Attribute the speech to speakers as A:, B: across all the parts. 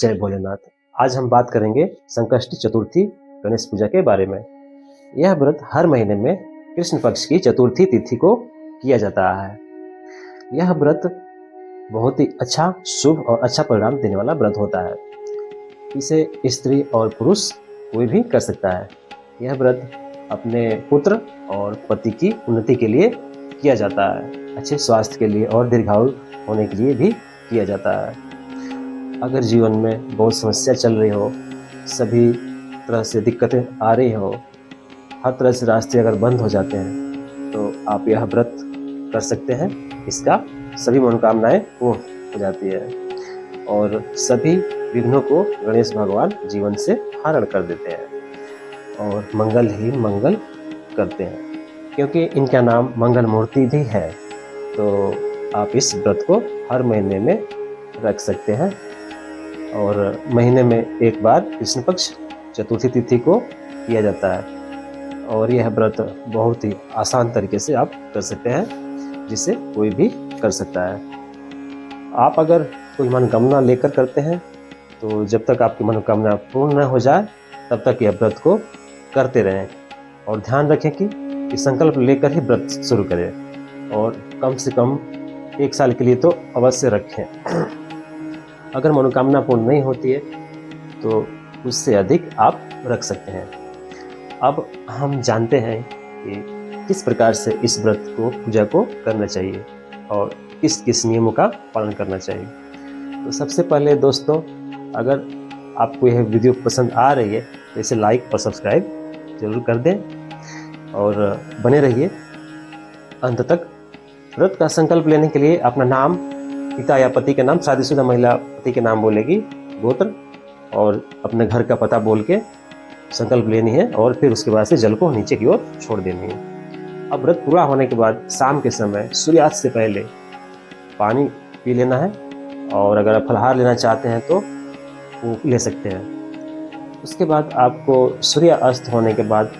A: जय भोलेनाथ। आज हम बात करेंगे संकष्टी चतुर्थी गणेश पूजा के बारे में। यह व्रत हर महीने में कृष्ण पक्ष की चतुर्थी तिथि को किया जाता है। यह व्रत बहुत ही अच्छा, शुभ और अच्छा परिणाम देने वाला व्रत होता है। इसे स्त्री और पुरुष कोई भी कर सकता है। यह व्रत अपने पुत्र और पति की उन्नति के लिए किया जाता है, अच्छे स्वास्थ्य के लिए और दीर्घायु होने के लिए भी किया जाता है। अगर जीवन में बहुत समस्या चल रही हो, सभी तरह से दिक्कतें आ रही हो, हर तरह से रास्ते अगर बंद हो जाते हैं, तो आप यह व्रत कर सकते हैं। इसका सभी मनोकामनाएं पूर्ण हो जाती है और सभी विघ्नों को गणेश भगवान जीवन से हरण कर देते हैं और मंगल ही मंगल करते हैं, क्योंकि इनका नाम मंगल मूर्ति भी है। तो आप इस व्रत को हर महीने में रख सकते हैं और महीने में एक बार कृष्ण पक्ष चतुर्थी तिथि को किया जाता है और यह व्रत बहुत ही आसान तरीके से आप कर सकते हैं, जिसे कोई भी कर सकता है। आप अगर कोई मनोकामना लेकर करते हैं, तो जब तक आपकी मनोकामना पूर्ण न हो जाए तब तक यह व्रत को करते रहें और ध्यान रखें कि संकल्प लेकर ही व्रत शुरू करें और कम से कम 1 साल के लिए तो अवश्य रखें। अगर मनोकामना पूर्ण नहीं होती है तो उससे अधिक आप रख सकते हैं। अब हम जानते हैं कि किस प्रकार से इस व्रत को, पूजा को करना चाहिए और किस किस नियमों का पालन करना चाहिए। तो सबसे पहले दोस्तों, अगर आपको यह वीडियो पसंद आ रही है तो इसे लाइक और सब्सक्राइब जरूर कर दें और बने रहिए अंत तक। व्रत का संकल्प लेने के लिए अपना नाम, पिता या पति के नाम, शादीशुदा महिला पति के नाम बोलेगी, गोत्र और अपने घर का पता बोल के संकल्प लेनी है और फिर उसके बाद से जल को नीचे की ओर छोड़ देनी है। अब व्रत पूरा होने के बाद शाम के समय सूर्यास्त से पहले पानी पी लेना है और अगर आप फलाहार लेना चाहते हैं तो वो ले सकते हैं। उसके बाद आपको सूर्यास्त होने के बाद,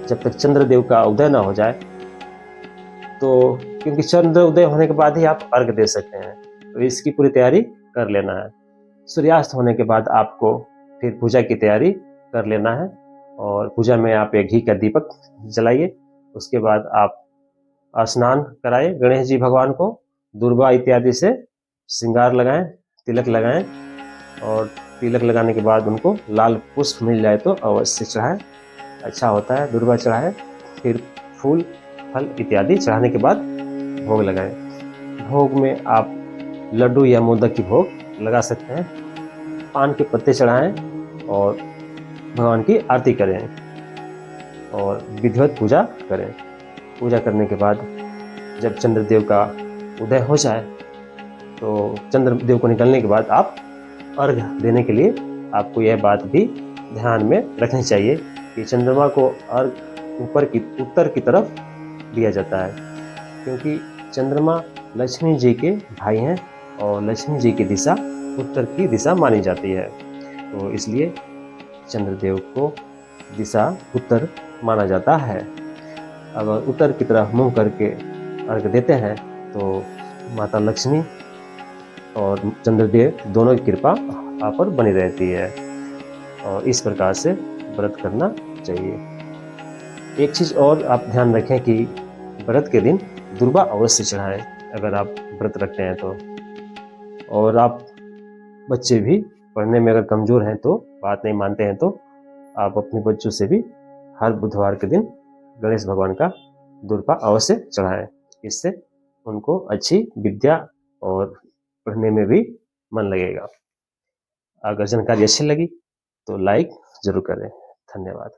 A: जब तक चंद्रदेव का उदय ना हो जाए, तो क्योंकि चंद्र उदय होने के बाद ही आप अर्घ दे सकते हैं, तो इसकी पूरी तैयारी कर लेना है। सूर्यास्त होने के बाद आपको फिर पूजा की तैयारी कर लेना है और पूजा में आप एक घी का दीपक जलाइए। उसके बाद आप स्नान कराएं गणेश जी भगवान को, दुर्वा इत्यादि से श्रृंगार लगाएं, तिलक लगाएं और तिलक लगाने के बाद उनको लाल पुष्प मिल जाए तो अवश्य चढ़ाएं, अच्छा होता है। दुर्वा चढ़ाएं, फिर फूल फल इत्यादि चढ़ाने के बाद भोग लगाएं। भोग में आप लड्डू या मोदक की भोग लगा सकते हैं। पान के पत्ते चढ़ाएं और भगवान की आरती करें और विधिवत पूजा करें। पूजा करने के बाद जब चंद्रदेव का उदय हो जाए, तो चंद्रदेव को निकलने के बाद आप अर्घ देने के लिए आपको यह बात भी ध्यान में रखनी चाहिए कि चंद्रमा को अर्घ उत्तर की तरफ दिया जाता है, क्योंकि चंद्रमा लक्ष्मी जी के भाई हैं और लक्ष्मी जी की दिशा उत्तर की दिशा मानी जाती है। तो इसलिए चंद्रदेव को दिशा उत्तर माना जाता है। अगर उत्तर की तरफ मुंह करके अर्घ देते हैं तो माता लक्ष्मी और चंद्रदेव दोनों की कृपा आप पर बनी रहती है और इस प्रकार से व्रत करना चाहिए। एक चीज़ और आप ध्यान रखें कि व्रत के दिन दुर्वा अवश्य चढ़ाएं अगर आप व्रत रखते हैं तो। और आप बच्चे भी पढ़ने में अगर कमज़ोर हैं, तो बात नहीं मानते हैं, तो आप अपने बच्चों से भी हर बुधवार के दिन गणेश भगवान का दुर्वा अवश्य चढ़ाएं। इससे उनको अच्छी विद्या और पढ़ने में भी मन लगेगा। अगर जानकारी अच्छी लगी तो लाइक जरूर करें। धन्यवाद।